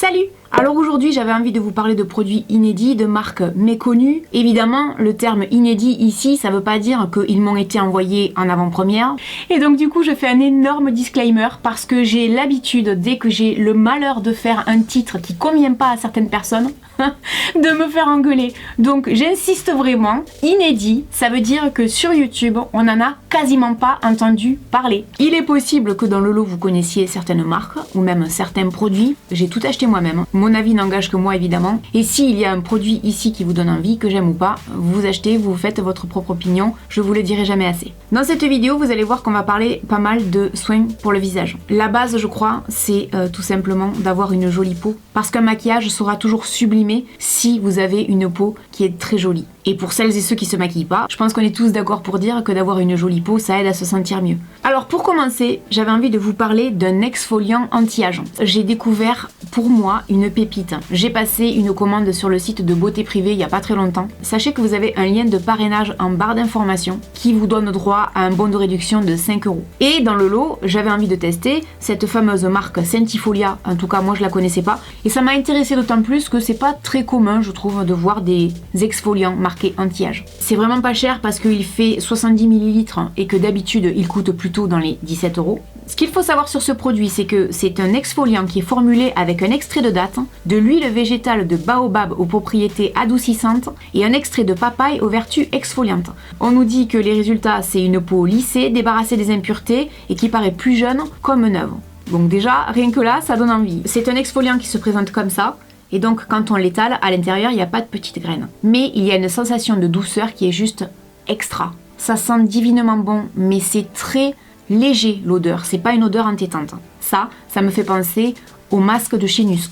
Salut! Alors aujourd'hui j'avais envie de vous parler de produits inédits, de marques méconnues. Évidemment le terme inédit ici ça veut pas dire qu'ils m'ont été envoyés en avant-première. Et donc du coup je fais un énorme disclaimer parce que j'ai l'habitude, dès que j'ai le malheur de faire un titre qui convient pas à certaines personnes, de me faire engueuler. Donc j'insiste vraiment, inédit, ça veut dire que sur YouTube on n'en a quasiment pas entendu parler. Il est possible que dans le lot vous connaissiez certaines marques ou même certains produits. J'ai tout acheté moi-même. Mon avis n'engage que moi évidemment. Et s'il y a un produit ici qui vous donne envie, que j'aime ou pas, vous achetez, vous faites votre propre opinion. Je vous le dirai jamais assez. Dans cette vidéo, vous allez voir qu'on va parler pas mal de soins pour le visage. La base, je crois, c'est tout simplement d'avoir une jolie peau. Parce qu'un maquillage sera toujours sublimé si vous avez une peau qui est très jolie. Et pour celles et ceux qui se maquillent pas, je pense qu'on est tous d'accord pour dire que d'avoir une jolie peau, ça aide à se sentir mieux. Alors pour commencer, j'avais envie de vous parler d'un exfoliant anti-âge. J'ai découvert pour moi une pépite. J'ai passé une commande sur le site de Beauté Privée il y a pas très longtemps. Sachez que vous avez un lien de parrainage en barre d'informations qui vous donne droit à un bon de réduction de 5 €. Et dans le lot, j'avais envie de tester cette fameuse marque Sentifolia. En tout cas, moi je la connaissais pas. Et ça m'a intéressé d'autant plus que c'est pas très commun, je trouve, de voir des exfoliants marqués anti-âge. C'est vraiment pas cher parce qu'il fait 70 ml et que d'habitude il coûte plutôt dans les 17 €. Ce qu'il faut savoir sur ce produit, c'est que c'est un exfoliant qui est formulé avec un extrait de date, de l'huile végétale de baobab aux propriétés adoucissantes et un extrait de papaye aux vertus exfoliantes. On nous dit que les résultats, c'est une peau lissée, débarrassée des impuretés et qui paraît plus jeune comme neuve. Donc déjà, rien que là, ça donne envie. C'est un exfoliant qui se présente comme ça. Et donc quand on l'étale, à l'intérieur, il n'y a pas de petites graines. Mais il y a une sensation de douceur qui est juste extra. Ça sent divinement bon, mais c'est très léger l'odeur. C'est pas une odeur entêtante. Ça me fait penser au masque de chez Nusk.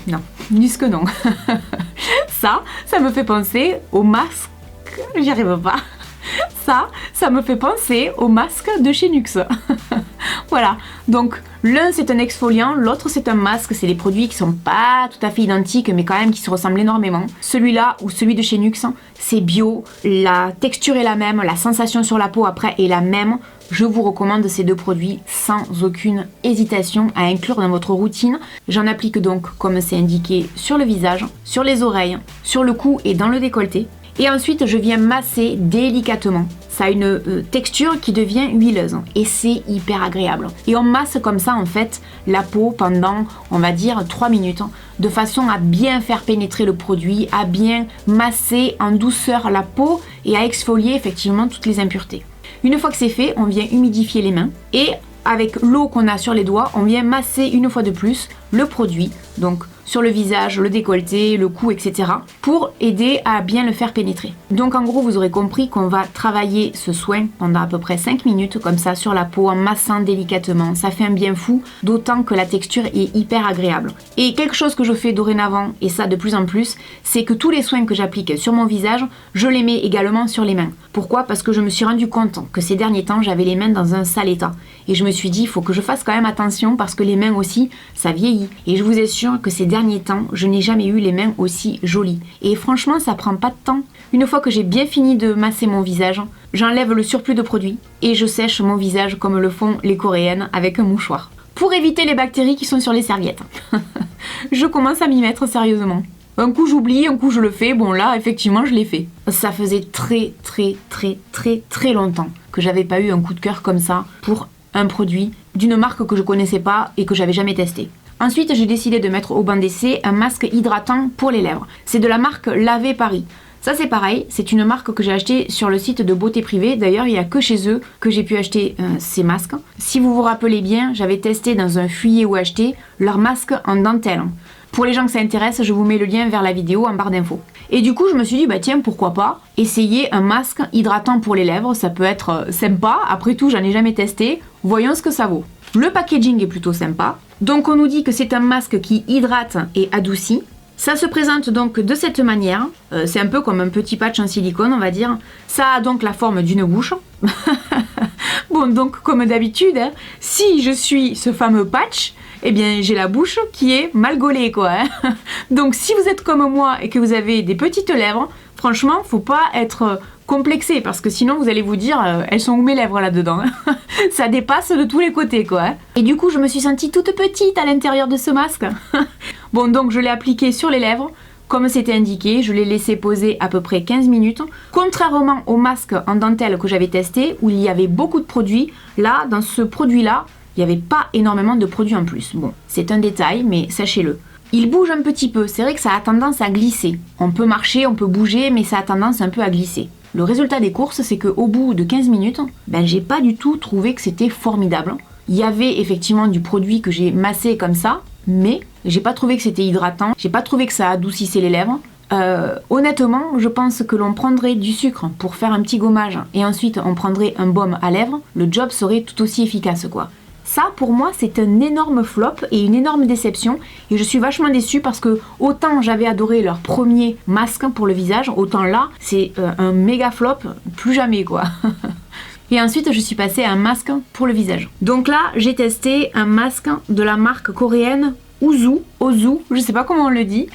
Non, Nusk non. ça me fait penser au masque... J'y arrive pas. Ça me fait penser au masque de chez Nuxe. Voilà, donc l'un c'est un exfoliant, l'autre c'est un masque, c'est des produits qui sont pas tout à fait identiques mais quand même qui se ressemblent énormément. Celui-là ou celui de chez Nuxe, c'est bio, la texture est la même, la sensation sur la peau après est la même. Je vous recommande ces deux produits sans aucune hésitation à inclure dans votre routine. J'en applique donc comme c'est indiqué sur le visage, sur les oreilles, sur le cou et dans le décolleté. Et ensuite, je viens masser délicatement. Ça a une texture qui devient huileuse et c'est hyper agréable. Et on masse comme ça en fait la peau pendant, on va dire, 3 minutes de façon à bien faire pénétrer le produit, à bien masser en douceur la peau et à exfolier effectivement toutes les impuretés. Une fois que c'est fait, on vient humidifier les mains et avec l'eau qu'on a sur les doigts, on vient masser une fois de plus le produit, donc sur le visage, le décolleté, le cou, etc. pour aider à bien le faire pénétrer. Donc en gros, vous aurez compris qu'on va travailler ce soin pendant à peu près 5 minutes comme ça sur la peau en massant délicatement. Ça fait un bien fou, d'autant que la texture est hyper agréable. Et quelque chose que je fais dorénavant, et ça de plus en plus, c'est que tous les soins que j'applique sur mon visage, je les mets également sur les mains. Pourquoi ? Parce que je me suis rendu compte que ces derniers temps, j'avais les mains dans un sale état. Et je me suis dit, il faut que je fasse quand même attention parce que les mains aussi, ça vieillit. Et je vous assure que ces derniers temps, je n'ai jamais eu les mains aussi jolies. Et franchement, ça prend pas de temps. Une fois que j'ai bien fini de masser mon visage, j'enlève le surplus de produit et je sèche mon visage comme le font les Coréennes avec un mouchoir. Pour éviter les bactéries qui sont sur les serviettes. Je commence à m'y mettre sérieusement. Un coup j'oublie, un coup je le fais. Bon là, effectivement, je l'ai fait. Ça faisait très longtemps que j'avais pas eu un coup de cœur comme ça pour un produit d'une marque que je connaissais pas et que j'avais jamais testé. Ensuite, j'ai décidé de mettre au banc d'essai un masque hydratant pour les lèvres. C'est de la marque Lavé Paris. Ça c'est pareil, c'est une marque que j'ai acheté sur le site de Beauté Privée. D'ailleurs, il n'y a que chez eux que j'ai pu acheter ces masques. Si vous vous rappelez bien, j'avais testé dans un Fuyez ou Acheter leur masque en dentelle. Pour les gens que ça intéresse, je vous mets le lien vers la vidéo en barre d'infos. Et du coup, je me suis dit, bah tiens, pourquoi pas essayer un masque hydratant pour les lèvres. Ça peut être sympa. Après tout, j'en ai jamais testé. Voyons ce que ça vaut. Le packaging est plutôt sympa. Donc on nous dit que c'est un masque qui hydrate et adoucit. Ça se présente donc de cette manière. C'est un peu comme un petit patch en silicone, on va dire. Ça a donc la forme d'une bouche. Bon, donc comme d'habitude, hein, si je suis ce fameux patch, eh bien j'ai la bouche qui est mal gaulée, quoi. Hein. Donc si vous êtes comme moi et que vous avez des petites lèvres, franchement, faut pas être complexé parce que sinon vous allez vous dire elles sont où mes lèvres là-dedans. Ça dépasse de tous les côtés quoi. Et du coup je me suis sentie toute petite à l'intérieur de ce masque. Bon donc je l'ai appliqué sur les lèvres. Comme c'était indiqué, je l'ai laissé poser à peu près 15 minutes. Contrairement au masque en dentelle que j'avais testé, où il y avait beaucoup de produits, là, dans ce produit-là, il n'y avait pas énormément de produits en plus. Bon, c'est un détail, mais sachez-le. Il bouge un petit peu, c'est vrai que ça a tendance à glisser. On peut marcher, on peut bouger, mais ça a tendance un peu à glisser. Le résultat des courses, c'est qu'au bout de 15 minutes, j'ai pas du tout trouvé que c'était formidable. Il y avait effectivement du produit que j'ai massé comme ça, mais j'ai pas trouvé que c'était hydratant, j'ai pas trouvé que ça adoucissait les lèvres. Honnêtement, je pense que l'on prendrait du sucre pour faire un petit gommage et ensuite on prendrait un baume à lèvres, le job serait tout aussi efficace quoi. Ça pour moi c'est un énorme flop et une énorme déception et je suis vachement déçue parce que autant j'avais adoré leur premier masque pour le visage, autant là c'est un méga flop, plus jamais quoi. Et ensuite, je suis passée à un masque pour le visage. Donc là, j'ai testé un masque de la marque coréenne Ozu, je sais pas comment on le dit.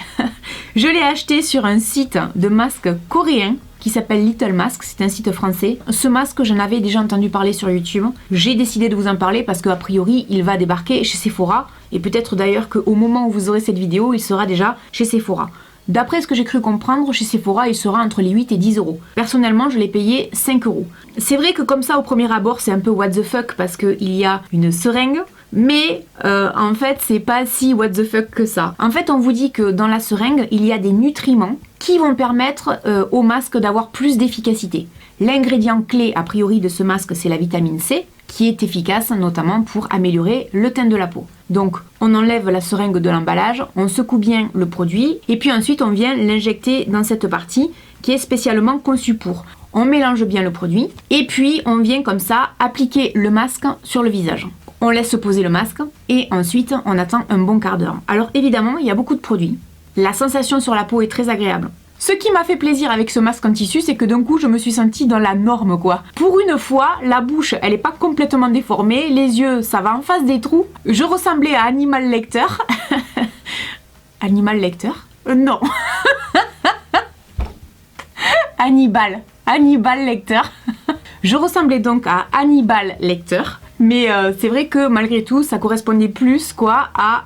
Je l'ai acheté sur un site de masques coréen qui s'appelle Little Mask, c'est un site français. Ce masque, j'en avais déjà entendu parler sur YouTube. J'ai décidé de vous en parler parce qu'a priori, il va débarquer chez Sephora. Et peut-être d'ailleurs qu'au moment où vous aurez cette vidéo, il sera déjà chez Sephora. D'après ce que j'ai cru comprendre, chez Sephora, il sera entre les 8 et 10 euros. Personnellement, je l'ai payé 5 euros. C'est vrai que comme ça, au premier abord, c'est un peu what the fuck parce qu'il y a une seringue. Mais en fait, c'est pas si what the fuck que ça. En fait, on vous dit que dans la seringue, il y a des nutriments qui vont permettre au masque d'avoir plus d'efficacité. L'ingrédient clé, a priori, de ce masque, c'est la vitamine C, qui est efficace notamment pour améliorer le teint de la peau. Donc, on enlève la seringue de l'emballage, on secoue bien le produit, et puis ensuite, on vient l'injecter dans cette partie qui est spécialement conçue pour. On mélange bien le produit, et puis on vient comme ça appliquer le masque sur le visage. On laisse poser le masque, et ensuite, on attend un bon quart d'heure. Alors évidemment, il y a beaucoup de produits. La sensation sur la peau est très agréable. Ce qui m'a fait plaisir avec ce masque en tissu, c'est que d'un coup, je me suis sentie dans la norme, quoi. Pour une fois, la bouche, elle est pas complètement déformée, les yeux, ça va en face des trous. Je ressemblais à Hannibal Lecter. Hannibal Lecter non. Hannibal Lecter. Je ressemblais donc à Hannibal Lecter. Mais c'est vrai que malgré tout, ça correspondait plus quoi à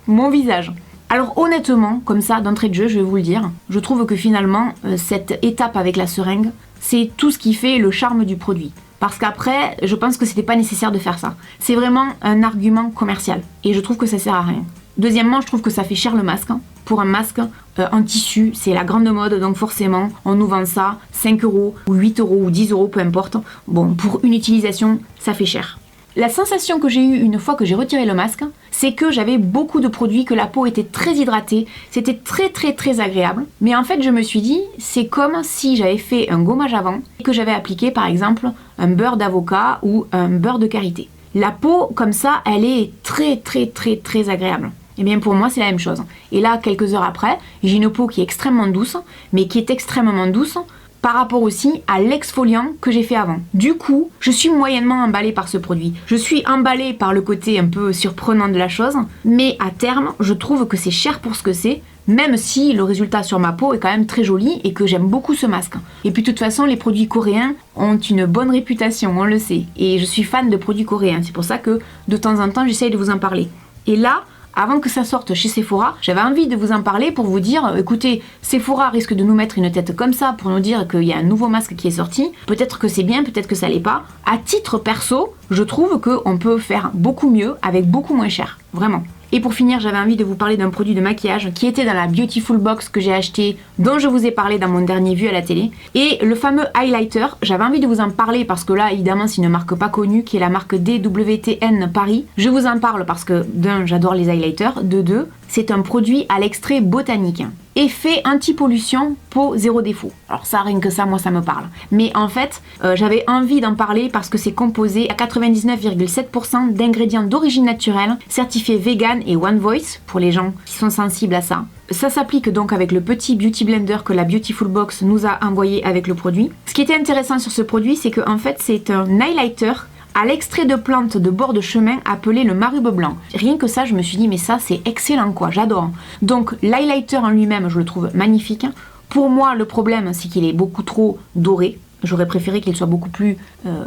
mon visage. Alors honnêtement, comme ça, d'entrée de jeu, je vais vous le dire, je trouve que finalement, cette étape avec la seringue, c'est tout ce qui fait le charme du produit. Parce qu'après, je pense que c'était pas nécessaire de faire ça. C'est vraiment un argument commercial. Et je trouve que ça sert à rien. Deuxièmement, je trouve que ça fait cher le masque. Pour un masque en tissu, c'est la grande mode, donc forcément, on nous vend ça 5 euros, ou 8 euros, ou 10 euros, peu importe. Bon, pour une utilisation, ça fait cher. La sensation que j'ai eue une fois que j'ai retiré le masque, c'est que j'avais beaucoup de produits, que la peau était très hydratée, c'était très agréable. Mais en fait, je me suis dit, c'est comme si j'avais fait un gommage avant et que j'avais appliqué par exemple un beurre d'avocat ou un beurre de karité. La peau, comme ça, elle est très agréable. Et bien pour moi, c'est la même chose. Et là, quelques heures après, j'ai une peau qui est extrêmement douce, mais qui est extrêmement douce par rapport aussi à l'exfoliant que j'ai fait avant. Du coup, je suis moyennement emballée par ce produit. Je suis emballée par le côté un peu surprenant de la chose, mais à terme, je trouve que c'est cher pour ce que c'est, même si le résultat sur ma peau est quand même très joli et que j'aime beaucoup ce masque. Et puis de toute façon, les produits coréens ont une bonne réputation, on le sait. Et je suis fan de produits coréens, c'est pour ça que de temps en temps, j'essaye de vous en parler. Et là, avant que ça sorte chez Sephora, j'avais envie de vous en parler pour vous dire, écoutez, Sephora risque de nous mettre une tête comme ça pour nous dire qu'il y a un nouveau masque qui est sorti. Peut-être que c'est bien, peut-être que ça l'est pas. À titre perso, je trouve qu'on peut faire beaucoup mieux avec beaucoup moins cher. Vraiment. Et pour finir, j'avais envie de vous parler d'un produit de maquillage qui était dans la Beautiful Box que j'ai acheté, dont je vous ai parlé dans mon dernier vue à la télé. Et le fameux highlighter, j'avais envie de vous en parler parce que là, évidemment, c'est une marque pas connue qui est la marque DWTN Paris. Je vous en parle parce que, d'un, j'adore les highlighters, de deux, c'est un produit à l'extrait botanique. Effet anti-pollution, peau zéro défaut. Alors ça, rien que ça, moi ça me parle. Mais en fait, j'avais envie d'en parler parce que c'est composé à 99,7% d'ingrédients d'origine naturelle, certifiés vegan et One Voice, pour les gens qui sont sensibles à ça. Ça s'applique donc avec le petit Beauty Blender que la Beautiful Box nous a envoyé avec le produit. Ce qui était intéressant sur ce produit, c'est qu'en fait, c'est un highlighter à l'extrait de plante de bord de chemin appelé le marube blanc. Rien que ça, je me suis dit, mais ça, c'est excellent, quoi, j'adore. Donc, l'highlighter en lui-même, je le trouve magnifique. Pour moi, le problème, c'est qu'il est beaucoup trop doré. J'aurais préféré qu'il soit beaucoup plus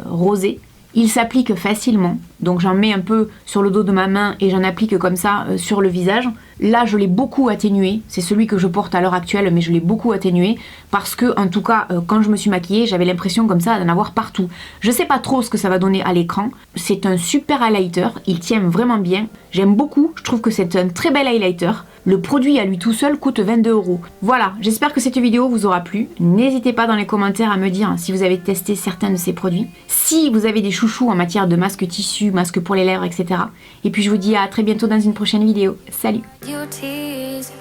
rosé. Il s'applique facilement, donc j'en mets un peu sur le dos de ma main et j'en applique comme ça sur le visage. Là, je l'ai beaucoup atténué, c'est celui que je porte à l'heure actuelle, mais je l'ai beaucoup atténué parce que, en tout cas, quand je me suis maquillée, j'avais l'impression comme ça d'en avoir partout. Je sais pas trop ce que ça va donner à l'écran. C'est un super highlighter, il tient vraiment bien. J'aime beaucoup, je trouve que c'est un très bel highlighter. Le produit à lui tout seul coûte 22 €. Voilà, j'espère que cette vidéo vous aura plu. N'hésitez pas dans les commentaires à me dire si vous avez testé certains de ces produits. Si vous avez des chouchous en matière de masque tissu, masque pour les lèvres, etc. Et puis je vous dis à très bientôt dans une prochaine vidéo. Salut! Your tears.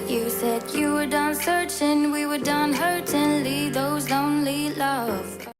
You said you were done searching, we were done hurting. Leave those lonely love